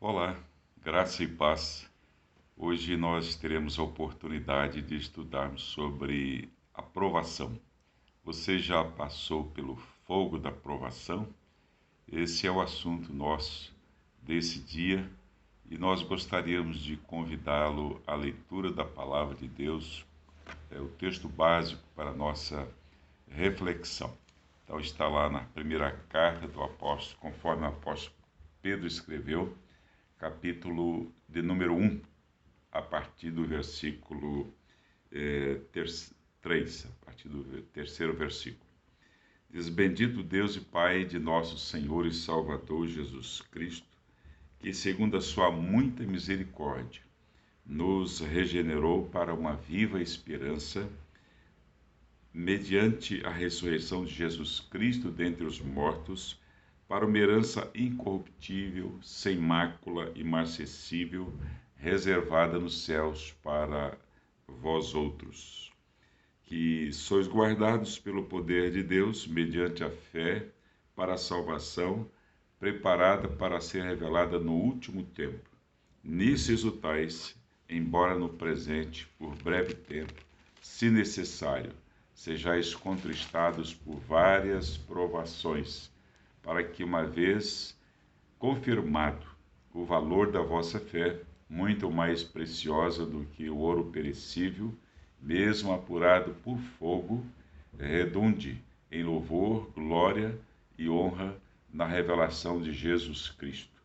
Olá, graça e paz. Hoje nós teremos a oportunidade de estudarmos sobre a provação. Você já passou pelo fogo da provação? Esse é o assunto nosso desse dia e nós gostaríamos de convidá-lo à leitura da Palavra de Deus, o texto básico para a nossa reflexão. Então está lá na primeira carta do apóstolo, conforme o apóstolo Pedro escreveu, capítulo de número 1, a partir do versículo 3, a partir do terceiro versículo. Diz: Bendito Deus e Pai de nosso Senhor e Salvador Jesus Cristo, que segundo a sua muita misericórdia, nos regenerou para uma viva esperança, mediante a ressurreição de Jesus Cristo dentre os mortos, para uma herança incorruptível, sem mácula, imarcessível, reservada nos céus para vós outros, que sois guardados pelo poder de Deus, mediante a fé, para a salvação, preparada para ser revelada no último tempo. Nisso exultais, embora no presente, por breve tempo, se necessário, sejais contristados por várias provações, para que, uma vez confirmado o valor da vossa fé, muito mais preciosa do que o ouro perecível, mesmo apurado por fogo, redunde em louvor, glória e honra na revelação de Jesus Cristo,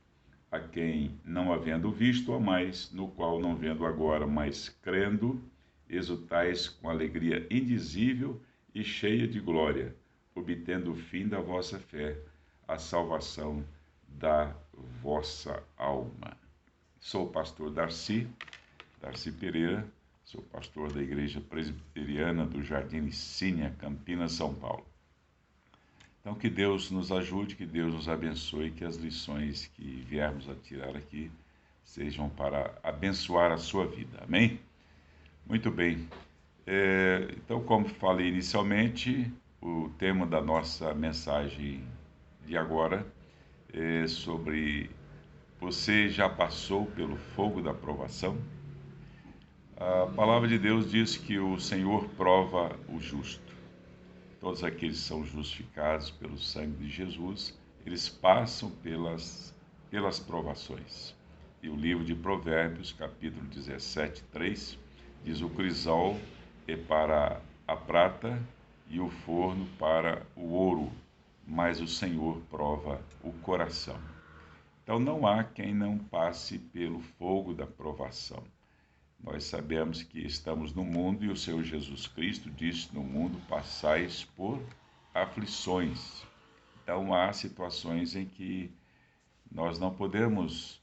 a quem, não havendo visto, amais, no qual, não vendo agora, mas crendo, exultais com alegria indizível e cheia de glória, obtendo o fim da vossa fé, a salvação da vossa alma. Sou o pastor Darcy Pereira, sou pastor da Igreja Presbiteriana do Jardim Licínia, Campinas, São Paulo. Então, que Deus nos ajude, que Deus nos abençoe, que as lições que viermos a tirar aqui sejam para abençoar a sua vida. Amém? Muito bem. Então, como falei inicialmente, o tema da nossa mensagem de agora é sobre: você já passou pelo fogo da provação? A palavra de Deus diz que o Senhor prova o justo. Todos aqueles que são justificados pelo sangue de Jesus, eles passam pelas provações. E o livro de Provérbios, capítulo 17, 3, diz: o crisol é para a prata e o forno para o ouro, mas o Senhor prova o coração. Então não há quem não passe pelo fogo da provação. Nós sabemos que estamos no mundo e o Senhor Jesus Cristo disse: no mundo passais por aflições. Então há situações em que nós não podemos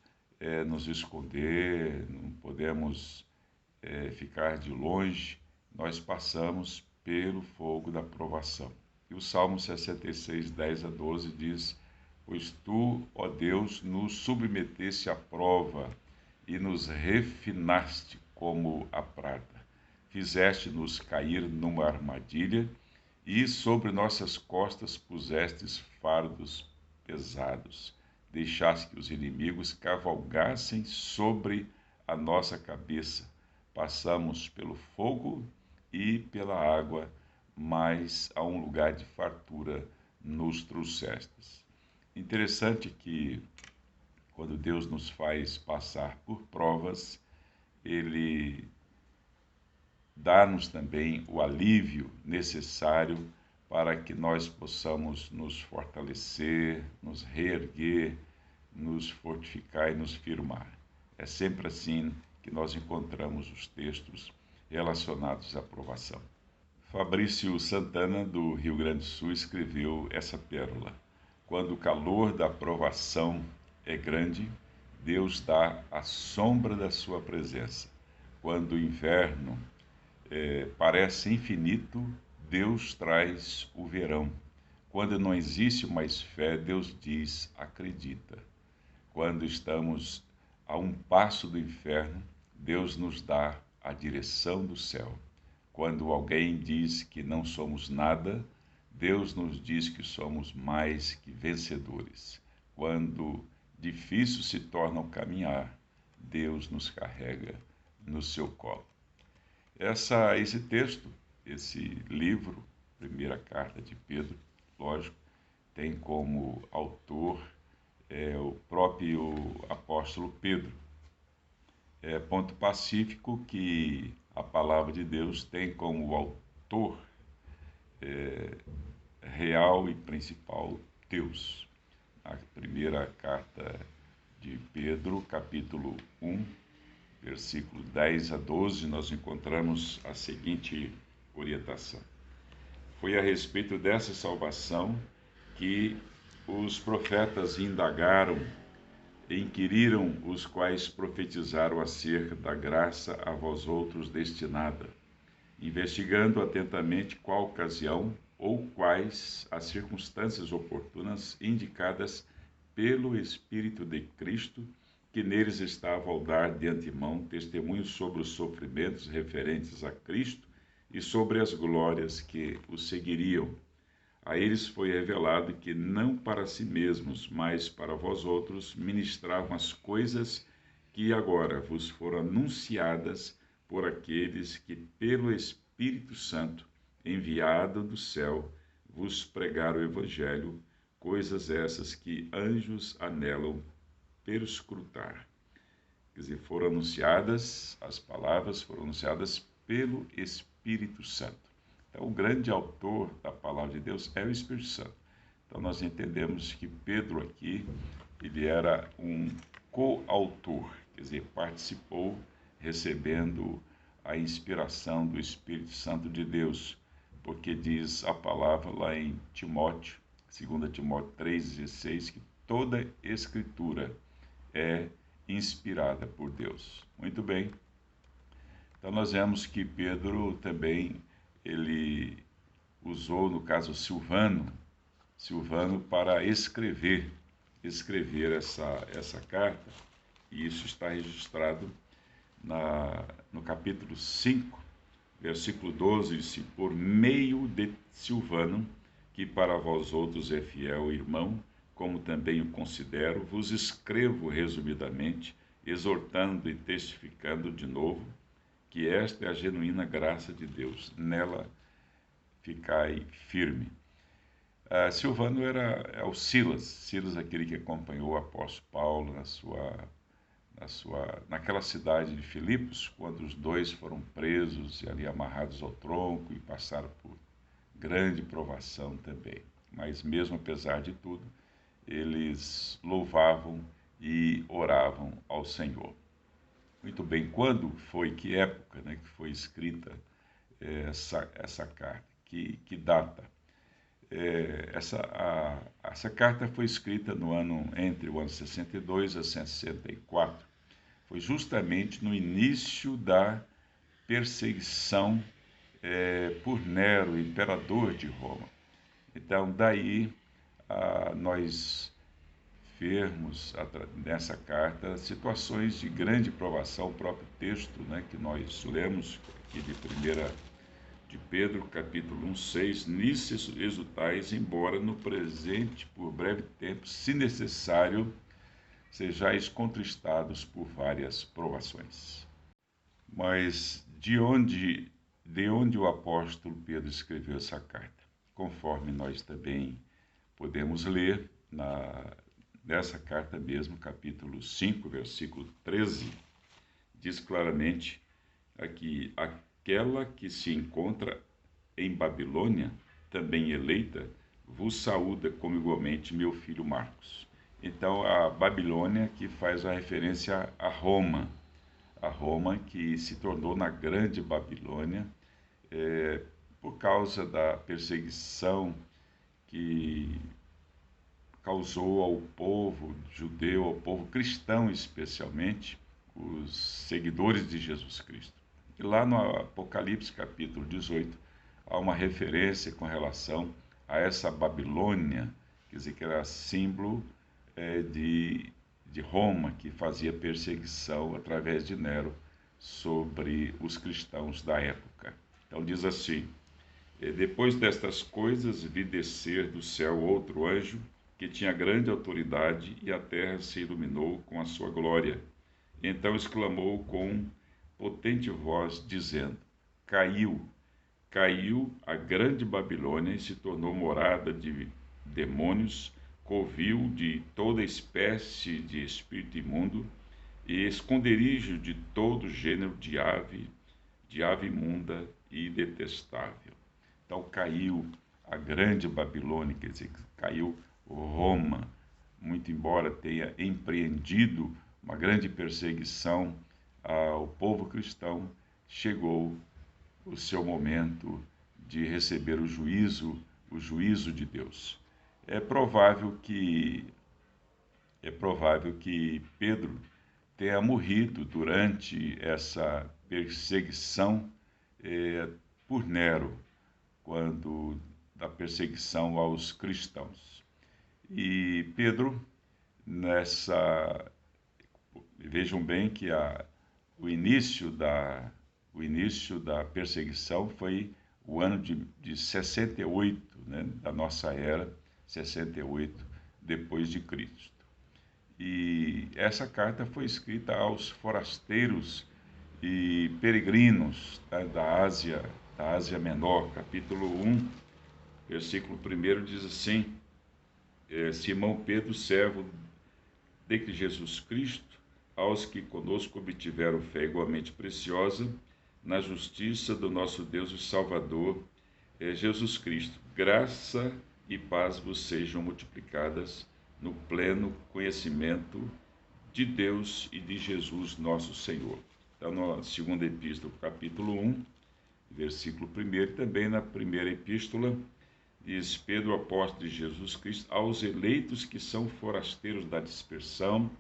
nos esconder, não podemos ficar de longe. Nós passamos pelo fogo da provação. E o Salmo 66, 10 a 12 diz: pois tu, ó Deus, nos submeteste à prova e nos refinaste como a prata. Fizeste-nos cair numa armadilha e sobre nossas costas pusestes fardos pesados. Deixaste que os inimigos cavalgassem sobre a nossa cabeça. Passamos pelo fogo e pela água, mas a um lugar de fartura nos trouxestes. Interessante que, quando Deus nos faz passar por provas, Ele dá-nos também o alívio necessário para que nós possamos nos fortalecer, nos reerguer, nos fortificar e nos firmar. É sempre assim que nós encontramos os textos relacionados à provação. Fabrício Santana, do Rio Grande do Sul, escreveu essa pérola: quando o calor da provação é grande, Deus dá a sombra da sua presença. Quando o inverno parece infinito, Deus traz o verão. Quando não existe mais fé, Deus diz: acredita. Quando estamos a um passo do inferno, Deus nos dá a direção do céu. Quando alguém diz que não somos nada, Deus nos diz que somos mais que vencedores. Quando difícil se torna o caminhar, Deus nos carrega no seu colo. Esse texto, esse livro, primeira carta de Pedro, lógico, tem como autor o próprio apóstolo Pedro. É ponto pacífico que a palavra de Deus tem como autor real e principal Deus. A primeira carta de Pedro, capítulo 1, versículo 10 a 12, nós encontramos a seguinte orientação. Foi a respeito dessa salvação que os profetas indagaram e inquiriram, os quais profetizaram acerca da graça a vós outros destinada, investigando atentamente qual ocasião ou quais as circunstâncias oportunas indicadas pelo Espírito de Cristo, que neles estava ao dar de antemão testemunho sobre os sofrimentos referentes a Cristo e sobre as glórias que o seguiriam. A eles foi revelado que não para si mesmos, mas para vós outros, ministravam as coisas que agora vos foram anunciadas por aqueles que, pelo Espírito Santo, enviado do céu, vos pregaram o Evangelho, coisas essas que anjos anelam perscrutar. Quer dizer, foram anunciadas, as palavras foram anunciadas pelo Espírito Santo. Então, o grande autor da palavra de Deus é o Espírito Santo. Então, nós entendemos que Pedro aqui, ele era um coautor, quer dizer, participou recebendo a inspiração do Espírito Santo de Deus, porque diz a palavra lá em Timóteo, 2 Timóteo 3,16, que toda escritura é inspirada por Deus. Muito bem. Então, nós vemos que Pedro também ele usou, no caso, Silvano para escrever essa carta, e isso está registrado no capítulo 5, versículo 12, diz: por meio de Silvano, que para vós outros é fiel irmão, como também o considero, vos escrevo resumidamente, exortando e testificando de novo, que esta é a genuína graça de Deus, nela ficai firme. Silvano é o Silas, aquele que acompanhou o apóstolo Paulo naquela cidade de Filipos, quando os dois foram presos e ali amarrados ao tronco e passaram por grande provação também. Mas mesmo apesar de tudo, eles louvavam e oravam ao Senhor. Muito bem, quando foi, que época, né, que foi escrita essa carta? Que data? Essa carta foi escrita entre o ano 62 a 64. Foi justamente no início da perseguição por Nero, imperador de Roma. Então, daí nós vermos nessa carta situações de grande provação. O próprio texto, né, que nós lemos aqui de Pedro, capítulo 1:6, nisso exultais, embora no presente, por breve tempo, se necessário, sejais contristados por várias provações. Mas de onde o apóstolo Pedro escreveu essa carta? Conforme nós também podemos ler nessa carta mesmo, capítulo 5, versículo 13, diz claramente aqui: aquela que se encontra em Babilônia, também eleita, vos saúda como igualmente meu filho Marcos. Então, a Babilônia que faz a referência a Roma que se tornou na grande Babilônia por causa da perseguição que causou ao povo judeu, ao povo cristão especialmente, os seguidores de Jesus Cristo. E lá no Apocalipse, capítulo 18, há uma referência com relação a essa Babilônia, quer dizer, que era símbolo de Roma, que fazia perseguição através de Nero sobre os cristãos da época. Então diz assim: depois destas coisas vi descer do céu outro anjo, que tinha grande autoridade, e a terra se iluminou com a sua glória. Então exclamou com potente voz, dizendo: Caiu, caiu a grande Babilônia e se tornou morada de demônios, covil de toda espécie de espírito imundo e esconderijo de todo gênero de ave imunda e detestável. Então caiu a grande Babilônia, quer dizer, caiu Roma, muito embora tenha empreendido uma grande perseguição ao povo cristão, chegou o seu momento de receber o juízo de Deus. É provável que Pedro tenha morrido durante essa perseguição por Nero, quando da perseguição aos cristãos. E Pedro, vejam bem que o início da perseguição foi o ano de 68, né, da nossa era, 68 depois de Cristo. E essa carta foi escrita aos forasteiros e peregrinos, tá, da Ásia Menor. Capítulo 1, versículo 1 diz assim: Simão Pedro, servo de Jesus Cristo, aos que conosco obtiveram fé igualmente preciosa, na justiça do nosso Deus e Salvador, Jesus Cristo. Graça e paz vos sejam multiplicadas no pleno conhecimento de Deus e de Jesus nosso Senhor. Então, na segunda epístola, capítulo 1, versículo 1, e também na primeira epístola, diz Pedro, apóstolo de Jesus Cristo, aos eleitos que são forasteiros da dispersão,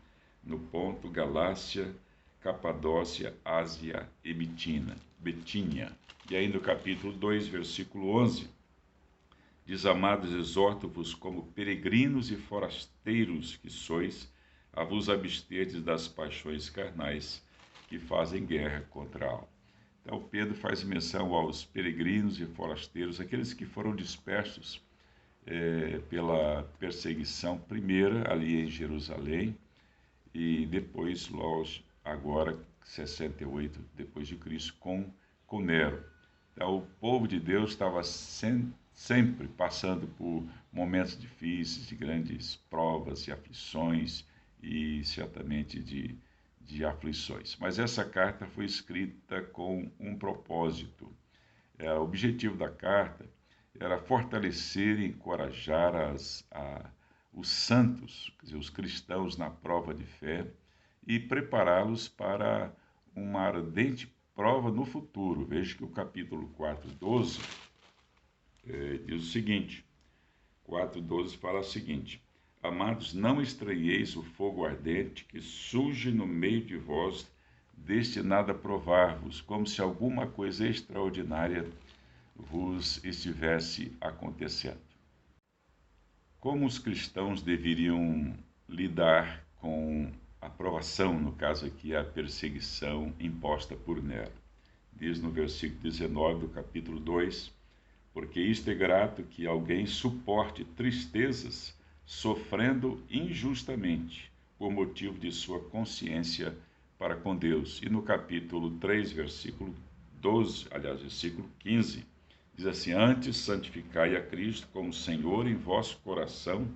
no Ponto, Galácia, Capadócia, Ásia e Betínia. E aí no capítulo 2, versículo 11, diz: Amados, exorto-vos como peregrinos e forasteiros que sois, a vos absterdes das paixões carnais que fazem guerra contra a alma. Então Pedro faz menção aos peregrinos e forasteiros, aqueles que foram dispersos pela perseguição primeira ali em Jerusalém, e depois, agora, 68 depois de Cristo, com Nero. Então, o povo de Deus estava sempre passando por momentos difíceis, de grandes provas e aflições, e certamente de aflições. Mas essa carta foi escrita com um propósito. O objetivo da carta era fortalecer e encorajar os santos, quer dizer, os cristãos na prova de fé, e prepará-los para uma ardente prova no futuro. Veja que o capítulo 4:12 diz o seguinte: 4:12 fala o seguinte: Amados, não estranheis o fogo ardente que surge no meio de vós, destinado a provar-vos, como se alguma coisa extraordinária vos estivesse acontecendo. Como os cristãos deveriam lidar com a provação, no caso aqui a perseguição imposta por Nero? Diz no versículo 19 do capítulo 2: Porque isto é grato que alguém suporte tristezas, sofrendo injustamente, por motivo de sua consciência para com Deus. E no capítulo 3, versículo 15, diz assim: Antes santificai a Cristo como Senhor em vosso coração,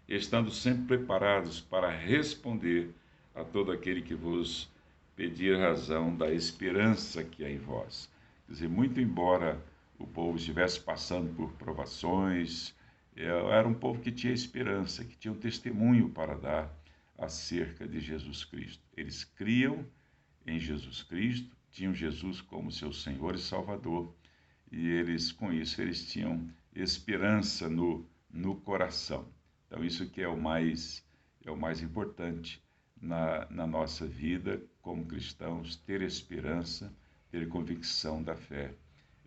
estando sempre preparados para responder a todo aquele que vos pedir razão da esperança que há em vós. Quer dizer, muito embora o povo estivesse passando por provações, era um povo que tinha esperança, que tinha um testemunho para dar acerca de Jesus Cristo. Eles criam em Jesus Cristo, tinham Jesus como seu Senhor e Salvador, e com isso, eles tinham esperança no coração. Então, isso que é o mais importante na nossa vida como cristãos, ter esperança, ter convicção da fé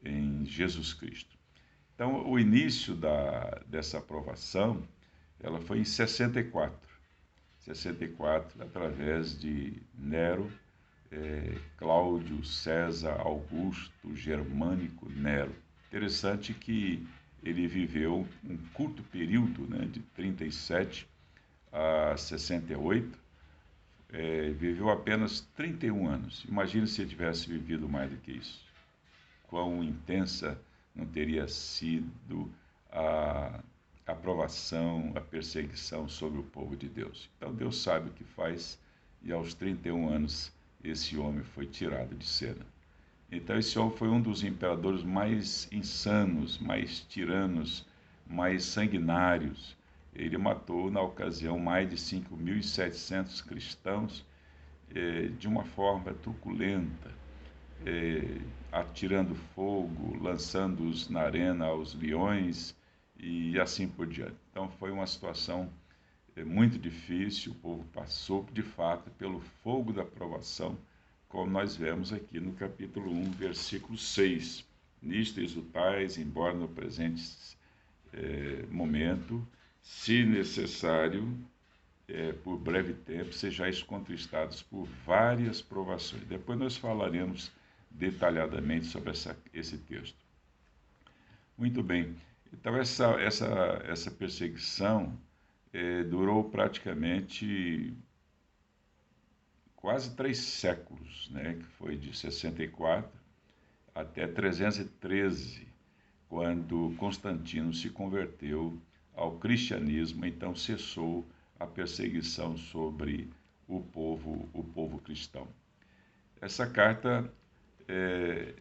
em Jesus Cristo. Então, o início dessa aprovação, ela foi em 64, através de Nero, Cláudio César Augusto Germânico Nero. Interessante que ele viveu um curto período, né, de 37 a 68, viveu apenas 31 anos. Imagine se ele tivesse vivido mais do que isso. Quão intensa não teria sido a provação, a perseguição sobre o povo de Deus. Então Deus sabe o que faz, e aos 31 anos esse homem foi tirado de cena. Então esse homem foi um dos imperadores mais insanos, mais tiranos, mais sanguinários. Ele matou, na ocasião, mais de 5.700 cristãos de uma forma truculenta, atirando fogo, lançando-os na arena aos leões e assim por diante. Então foi uma situação muito difícil, o povo passou de fato pelo fogo da provação, como nós vemos aqui no capítulo 1, versículo 6. Nisto exultais, embora no presente momento, se necessário, por breve tempo, sejais contristados por várias provações. Depois nós falaremos detalhadamente sobre esse texto. Muito bem. Então, essa perseguição durou praticamente quase 3 séculos, né? Que foi de 64 até 313, quando Constantino se converteu ao cristianismo. Então cessou a perseguição sobre o povo cristão. Essa carta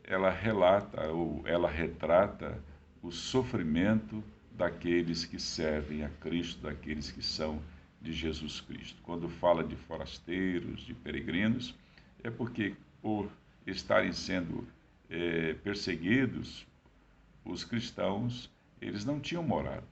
ela relata, ou ela retrata o sofrimento daqueles que servem a Cristo, daqueles que são de Jesus Cristo. Quando fala de forasteiros, de peregrinos, é porque por estarem sendo perseguidos, os cristãos, eles não tinham morada.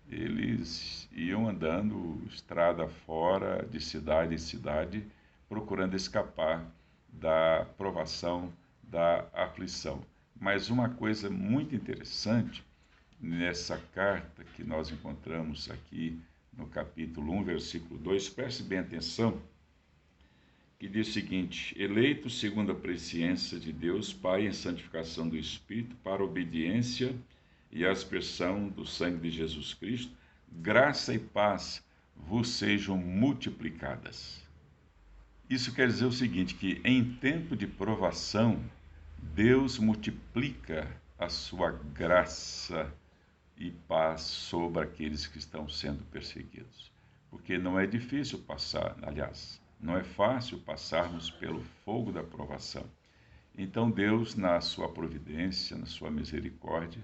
Eles iam andando estrada fora, de cidade em cidade, procurando escapar da provação, da aflição. Mas uma coisa muito interessante nessa carta que nós encontramos aqui no capítulo 1, versículo 2, preste bem atenção, que diz o seguinte: eleito segundo a presciência de Deus, Pai, em santificação do Espírito, para a obediência e a aspersão do sangue de Jesus Cristo, graça e paz vos sejam multiplicadas. Isso quer dizer o seguinte, que em tempo de provação, Deus multiplica a sua graça e paz sobre aqueles que estão sendo perseguidos. Porque não é difícil passar, aliás, não é fácil passarmos pelo fogo da provação. Então Deus, na sua providência, na sua misericórdia,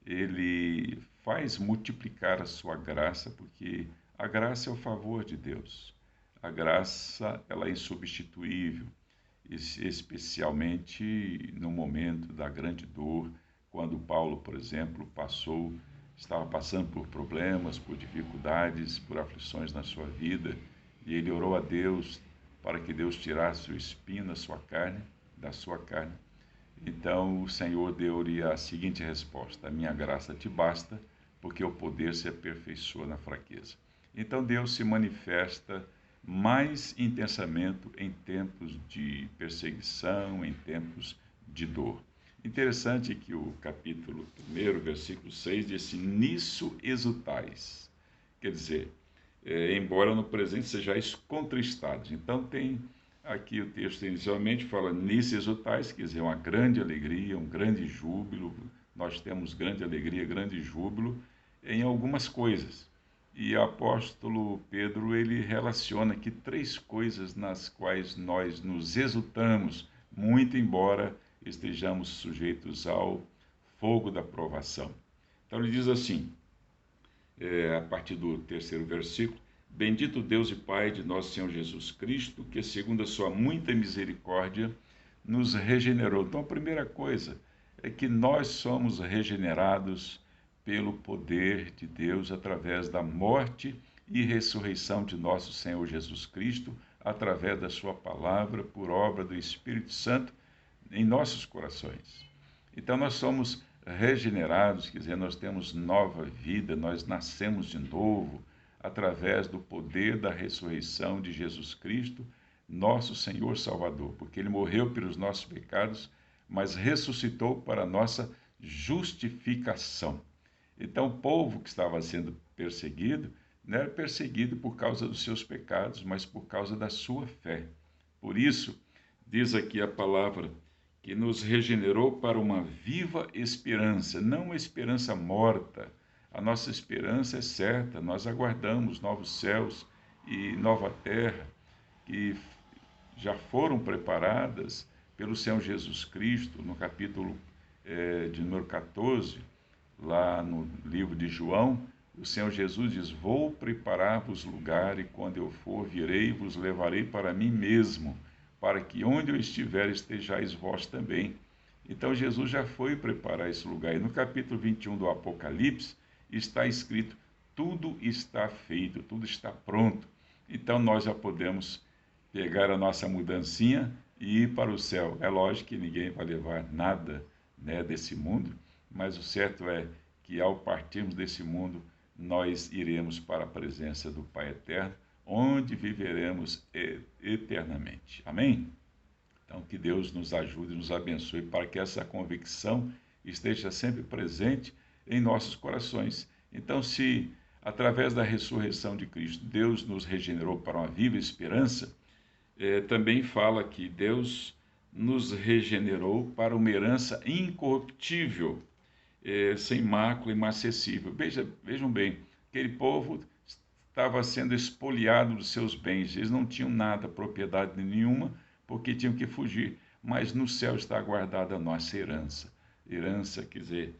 Ele faz multiplicar a sua graça, porque a graça é o favor de Deus. A graça, ela é insubstituível, especialmente no momento da grande dor, quando Paulo, por exemplo, estava passando por problemas, por dificuldades, por aflições na sua vida, e ele orou a Deus para que Deus tirasse o espinho da sua carne. Então o Senhor deu-lhe a seguinte resposta: a minha graça te basta, porque o poder se aperfeiçoa na fraqueza. Então Deus se manifesta mais intensamente em tempos de perseguição, em tempos de dor. Interessante que o capítulo 1, versículo 6, diz assim: nisso exultais. Quer dizer, embora no presente sejais contristados. Então tem aqui o texto inicialmente fala nisso exultais, quer dizer, uma grande alegria, um grande júbilo. Nós temos grande alegria, grande júbilo em algumas coisas. E o apóstolo Pedro, ele relaciona aqui 3 coisas nas quais nós nos exultamos, muito embora estejamos sujeitos ao fogo da provação. Então ele diz assim, a partir do 3º versículo: bendito Deus e Pai de nosso Senhor Jesus Cristo, que segundo a sua muita misericórdia nos regenerou. Então a primeira coisa é que nós somos regenerados pelo poder de Deus através da morte e ressurreição de nosso Senhor Jesus Cristo, através da sua palavra, por obra do Espírito Santo em nossos corações. Então nós somos regenerados, quer dizer, nós temos nova vida, nós nascemos de novo através do poder da ressurreição de Jesus Cristo, nosso Senhor Salvador, porque Ele morreu pelos nossos pecados, mas ressuscitou para a nossa justificação. Então, o povo que estava sendo perseguido não era perseguido por causa dos seus pecados, mas por causa da sua fé. Por isso, diz aqui a palavra que nos regenerou para uma viva esperança, não uma esperança morta. A nossa esperança é certa, nós aguardamos novos céus e nova terra que já foram preparadas pelo Senhor Jesus Cristo, no capítulo de número 14, lá no livro de João, o Senhor Jesus diz: vou preparar-vos lugar, e quando eu for, virei e vos levarei para mim mesmo, para que onde eu estiver estejais vós também. Então Jesus já foi preparar esse lugar. E no capítulo 21 do Apocalipse está escrito: tudo está feito, tudo está pronto. Então nós já podemos pegar a nossa mudancinha e ir para o céu. É lógico que ninguém vai levar nada, né, desse mundo, mas o certo é que ao partirmos desse mundo, nós iremos para a presença do Pai Eterno, onde viveremos eternamente. Amém? Então, que Deus nos ajude e nos abençoe para que essa convicção esteja sempre presente em nossos corações. Então, se através da ressurreição de Cristo, Deus nos regenerou para uma viva esperança, também fala que Deus nos regenerou para uma herança incorruptível, sem mácula e inacessível. Vejam bem, aquele povo estava sendo expoliado dos seus bens, eles não tinham nada, propriedade nenhuma, porque tinham que fugir. Mas no céu está guardada a nossa herança. Herança, quer dizer,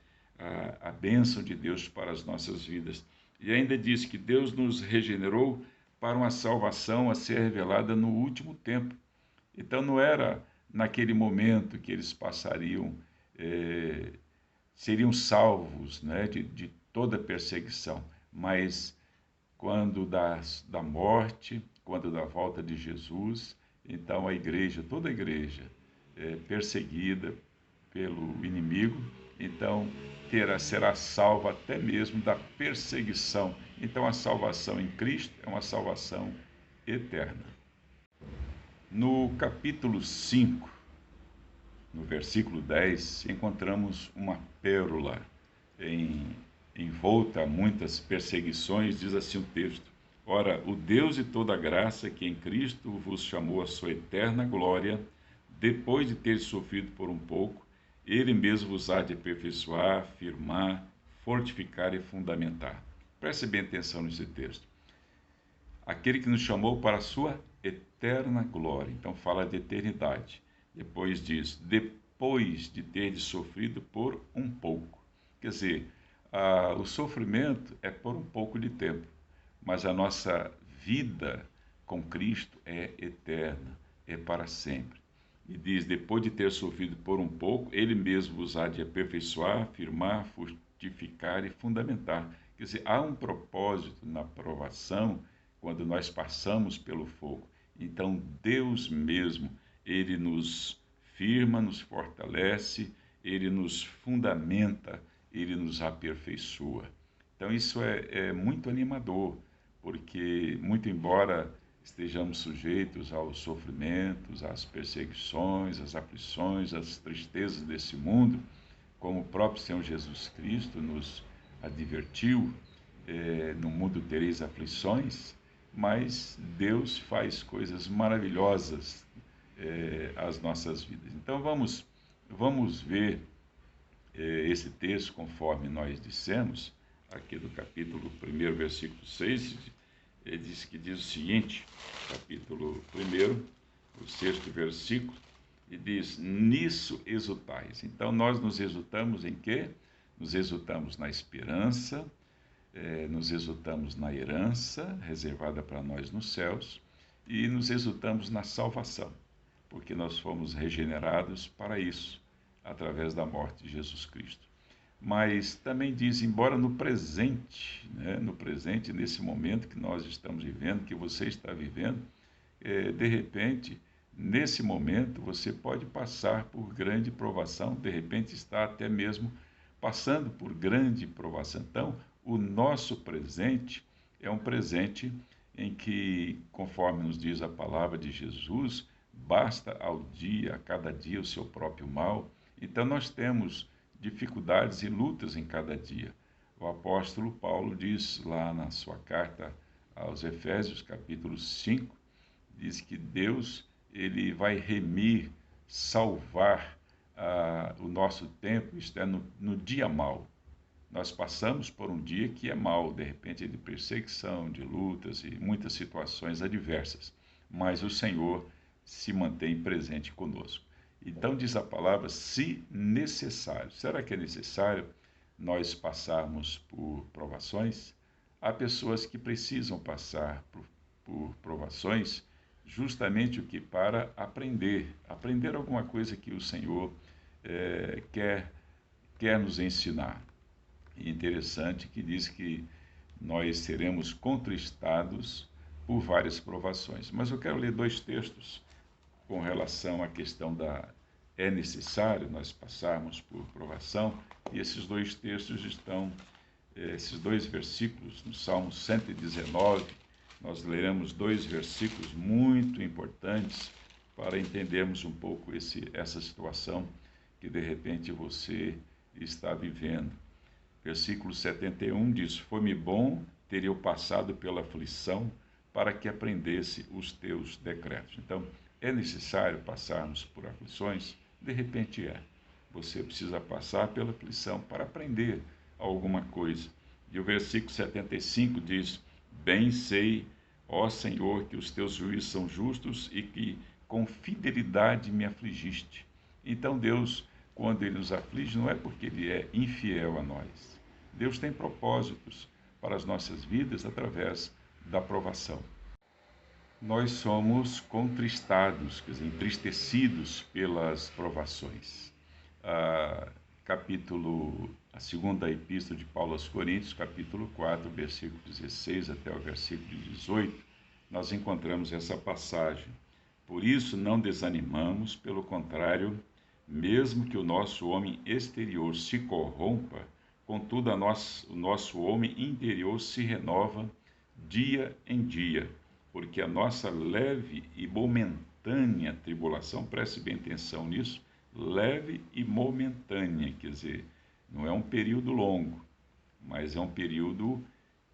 a bênção de Deus para as nossas vidas. E ainda diz que Deus nos regenerou para uma salvação a ser revelada no último tempo. Então não era naquele momento que eles passariam, seriam salvos, né, de toda perseguição, mas quando da morte, quando da volta de Jesus, então a igreja, toda a igreja, perseguida pelo inimigo, então será salva até mesmo da perseguição. Então a salvação em Cristo é uma salvação eterna. No capítulo 5, no versículo 10, encontramos uma pérola envolta a muitas perseguições. Diz assim o texto: ora, o Deus de toda graça, que em Cristo vos chamou à sua eterna glória, depois de ter sofrido por um pouco, ele mesmo vos há de aperfeiçoar, firmar, fortificar e fundamentar. Preste bem atenção nesse texto. Aquele que nos chamou para a sua eterna glória. Então fala de eternidade. Depois diz, depois de ter sofrido por um pouco. Quer dizer, o sofrimento é por um pouco de tempo, mas a nossa vida com Cristo é eterna, é para sempre. E diz, depois de ter sofrido por um pouco, ele mesmo vos há de aperfeiçoar, firmar, fortificar e fundamentar. Quer dizer, há um propósito na provação quando nós passamos pelo fogo. Então, Deus mesmo, ele nos firma, nos fortalece, ele nos fundamenta, ele nos aperfeiçoa. Então, isso é muito animador, porque, muito embora estejamos sujeitos aos sofrimentos, às perseguições, às aflições, às tristezas desse mundo, como o próprio Senhor Jesus Cristo nos advertiu, no mundo tereis aflições, mas Deus faz coisas maravilhosas às nossas vidas. Então vamos ver esse texto conforme nós dissemos, aqui do capítulo 1, versículo 6, ele diz o seguinte, capítulo 1, o 6º versículo, e diz, nisso exultais. Então nós nos exultamos em quê? Nos exultamos na esperança, nos exultamos na herança reservada para nós nos céus e nos exultamos na salvação, porque nós fomos regenerados para isso, através da morte de Jesus Cristo. Mas também diz, embora no presente, né, no presente, nesse momento que nós estamos vivendo, que você está vivendo, de repente, nesse momento, você pode passar por grande provação, de repente está até mesmo passando por grande provação. Então, o nosso presente é um presente em que, conforme nos diz a palavra de Jesus, basta ao dia, a cada dia, o seu próprio mal. Então, nós temos dificuldades e lutas em cada dia. o apóstolo Paulo diz lá na sua carta aos Efésios, capítulo 5, diz que Deus ele vai remir, salvar o nosso tempo, isto é, no dia mau. Nós passamos por um dia que é mau, de repente, de perseguição, de lutas e muitas situações adversas, mas o Senhor se mantém presente conosco. Então diz a palavra, se necessário. Será que é necessário nós passarmos por provações? Há pessoas que precisam passar por provações justamente o que para aprender alguma coisa que o Senhor quer nos ensinar. E interessante que diz que nós seremos contristados por várias provações. Mas eu quero ler 2 textos com relação à questão é necessário nós passarmos por provação, e esses 2 textos estão, esses 2 versículos, no Salmo 119, nós leremos 2 versículos muito importantes para entendermos um pouco essa situação que de repente você está vivendo. Versículo 71 diz, foi-me bom ter eu passado pela aflição para que aprendesse os teus decretos. Então, é necessário passarmos por aflições? De repente é. Você precisa passar pela aflição para aprender alguma coisa. E o versículo 75 diz, bem sei, ó Senhor, que os teus juízos são justos e que com fidelidade me afligiste. Então Deus, quando Ele nos aflige, não é porque Ele é infiel a nós. Deus tem propósitos para as nossas vidas através da provação. Nós somos contristados, quer dizer, entristecidos pelas provações. A segunda epístola de Paulo aos Coríntios, capítulo 4, versículo 16 até o versículo 18, nós encontramos essa passagem. Por isso não desanimamos, pelo contrário, mesmo que o nosso homem exterior se corrompa, contudo o nosso homem interior se renova dia em dia, porque a nossa leve e momentânea tribulação, preste bem atenção nisso, leve e momentânea, quer dizer, não é um período longo, mas é um período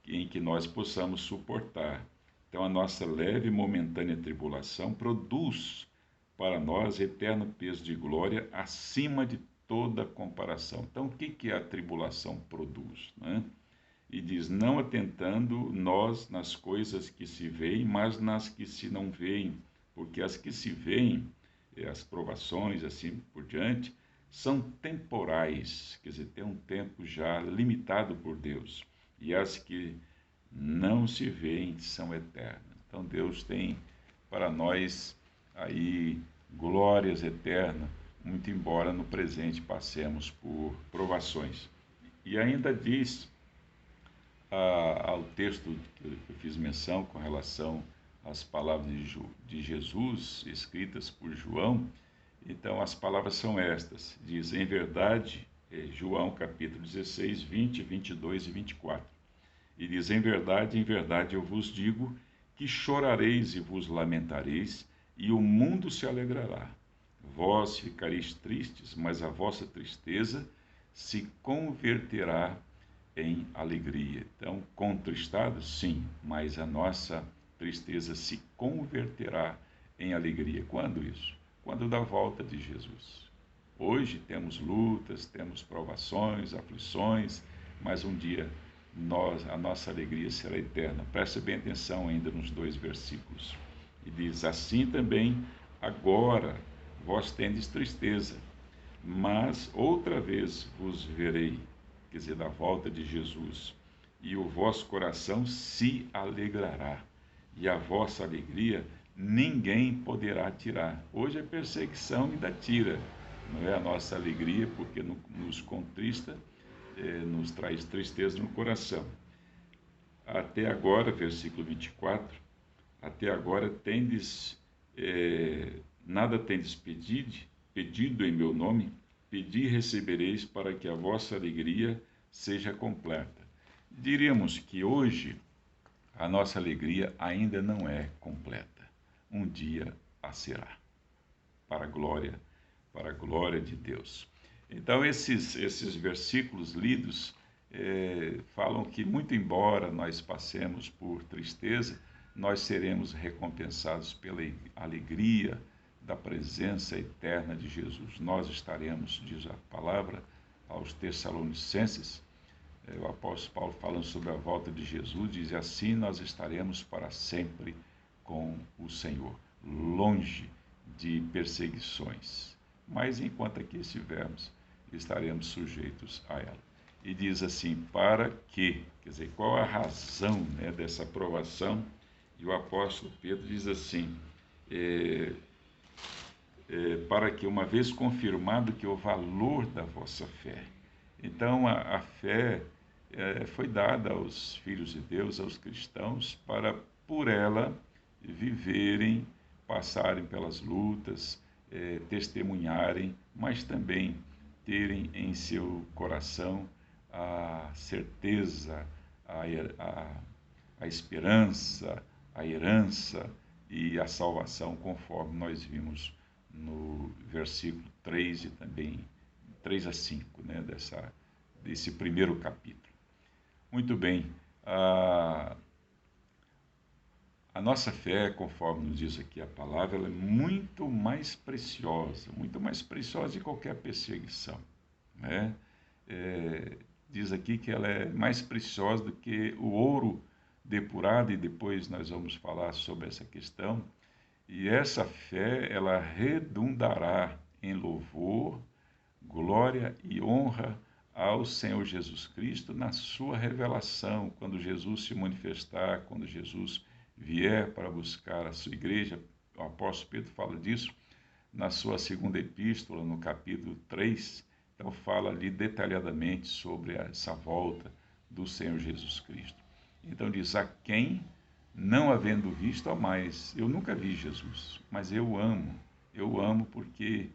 em que nós possamos suportar. Então, a nossa leve e momentânea tribulação produz para nós eterno peso de glória acima de toda comparação. Então, o que a tribulação produz, né? E diz, não atentando nós nas coisas que se veem, mas nas que se não veem, porque as que se veem, as provações, assim por diante, são temporais, quer dizer, tem um tempo já limitado por Deus, e as que não se veem são eternas. Então Deus tem para nós aí glórias eternas, muito embora no presente passemos por provações. E ainda diz ao texto que eu fiz menção com relação às palavras de Jesus escritas por João. Então as palavras são estas, diz, em verdade, João capítulo 16, 20, 22 e 24, e diz, em verdade eu vos digo que chorareis e vos lamentareis, e o mundo se alegrará. Vós ficareis tristes, mas a vossa tristeza se converterá em alegria. Então, contristados, sim, mas a nossa tristeza se converterá em alegria. Quando isso? Quando da volta de Jesus. Hoje temos lutas, temos provações, aflições, mas um dia a nossa alegria será eterna. Preste bem atenção ainda nos 2 versículos. E diz, assim também agora vós tendes tristeza, mas outra vez vos verei, quer dizer, da volta de Jesus, e o vosso coração se alegrará, e a vossa alegria ninguém poderá tirar. Hoje a perseguição ainda tira, não é a nossa alegria, porque nos contrista, nos traz tristeza no coração. Até agora, versículo 24, até agora nada tendes pedido em meu nome, pedi e recebereis para que a vossa alegria seja completa. Diríamos que hoje a nossa alegria ainda não é completa. Um dia a será, para a glória de Deus. Então esses versículos lidos, falam que, muito embora nós passemos por tristeza, nós seremos recompensados pela alegria da presença eterna de Jesus. Nós estaremos, diz a palavra aos Tessalonicenses, o apóstolo Paulo falando sobre a volta de Jesus, diz assim: nós estaremos para sempre com o Senhor, longe de perseguições. Mas enquanto aqui estivermos, estaremos sujeitos a ela. E diz assim, para que, quer dizer, qual a razão, né, dessa aprovação? E o apóstolo Pedro diz assim, para que, uma vez confirmado que o valor da vossa fé. Então, a fé foi dada aos filhos de Deus, aos cristãos, para, por ela, viverem, passarem pelas lutas, testemunharem, mas também terem em seu coração a certeza, a esperança, a herança e a salvação, conforme nós vimos no versículo 3 e também 3 a 5, né, desse primeiro capítulo. Muito bem, a nossa fé, conforme nos diz aqui a palavra, ela é muito mais preciosa de qualquer perseguição, né? Diz aqui que ela é mais preciosa do que o ouro depurado, e depois nós vamos falar sobre essa questão. E essa fé, ela redundará em louvor, glória e honra ao Senhor Jesus Cristo na sua revelação, quando Jesus se manifestar, quando Jesus vier para buscar a sua igreja. O apóstolo Pedro fala disso na sua segunda epístola, no capítulo 3, então fala ali detalhadamente sobre essa volta do Senhor Jesus Cristo. Então diz, a quem, não havendo visto, mas eu nunca vi Jesus, mas eu amo porque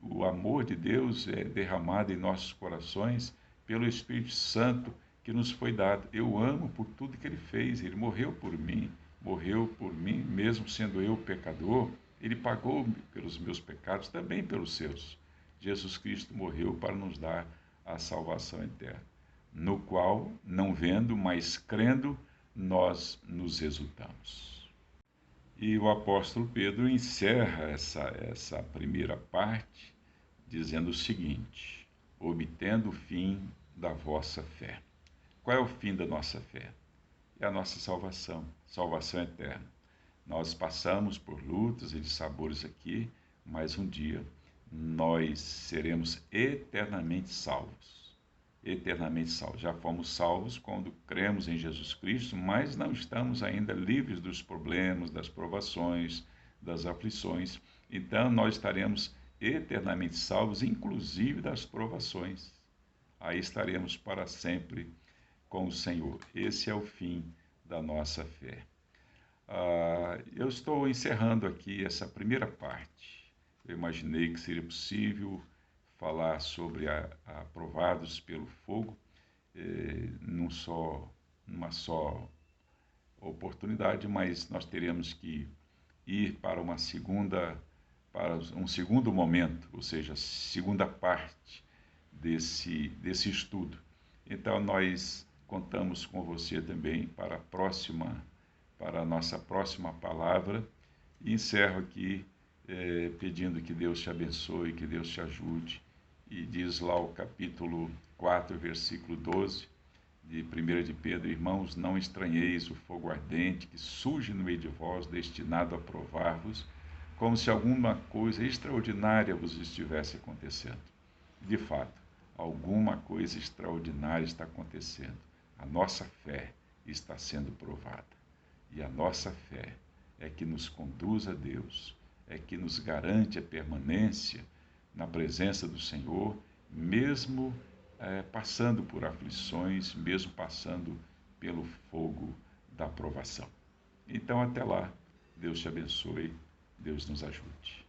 o amor de Deus é derramado em nossos corações pelo Espírito Santo que nos foi dado. Eu amo por tudo que Ele fez. Ele morreu por mim, mesmo sendo eu pecador. Ele pagou pelos meus pecados, também pelos seus. Jesus Cristo morreu para nos dar a salvação eterna, no qual, não vendo, mas crendo, nós nos exultamos. E o apóstolo Pedro encerra essa primeira parte dizendo o seguinte: obtendo o fim da vossa fé. Qual é o fim da nossa fé? É a nossa salvação eterna. Nós passamos por lutas e sabores aqui, mas um dia nós seremos eternamente salvos. Eternamente salvos. Já fomos salvos quando cremos em Jesus Cristo, mas não estamos ainda livres dos problemas, das provações, das aflições. Então nós estaremos eternamente salvos, inclusive das provações. Aí estaremos para sempre com o Senhor. Esse é o fim da nossa fé. Eu estou encerrando aqui essa primeira parte. Eu imaginei que seria possível falar sobre aprovados pelo fogo numa só oportunidade, mas nós teremos que ir para um segundo momento, ou seja, segunda parte desse estudo. Então nós contamos com você também para a nossa próxima palavra, e encerro aqui pedindo que Deus te abençoe, que Deus te ajude. E diz lá o capítulo 4, versículo 12 de 1 de Pedro: irmãos, não estranheis o fogo ardente que surge no meio de vós, destinado a provar-vos, como se alguma coisa extraordinária vos estivesse acontecendo. De fato, alguma coisa extraordinária está acontecendo. A nossa fé está sendo provada. E a nossa fé é que nos conduz a Deus, é que nos garante a permanência na presença do Senhor, mesmo passando por aflições, mesmo passando pelo fogo da provação. Então, até lá, Deus te abençoe, Deus nos ajude.